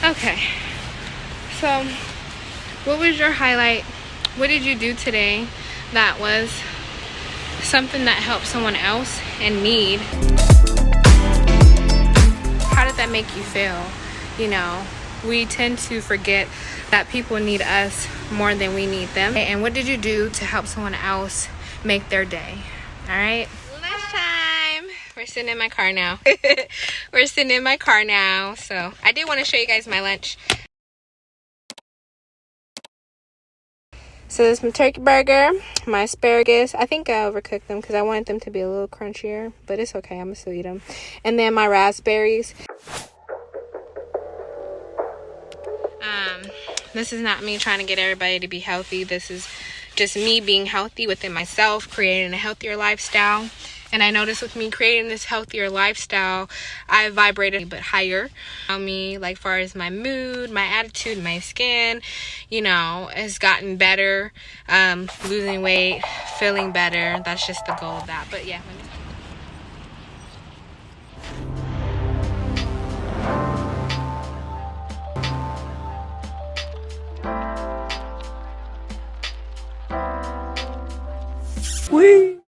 Okay, so what was your highlight? What did you do today that was something that helped someone else in need? How did that make you feel? You know, we tend to forget that people need us more than we need them. And what did you do to help someone else make their day? All right, lunchtime. We're sitting in my car now. We're sitting in my car now. So I did want to show you guys my lunch. So there's my turkey burger, my asparagus. I think I overcooked them because I wanted them to be a little crunchier, but it's okay. I'm gonna still eat them. And then my raspberries. This is not me trying to get everybody to be healthy. This is just me being healthy within myself, creating a healthier lifestyle. And I noticed with me creating this healthier lifestyle, I vibrated a bit higher. Me, like far as my mood, my attitude, my skin, you know, has gotten better. Losing weight, feeling better. That's just the goal of that. But yeah. Weee.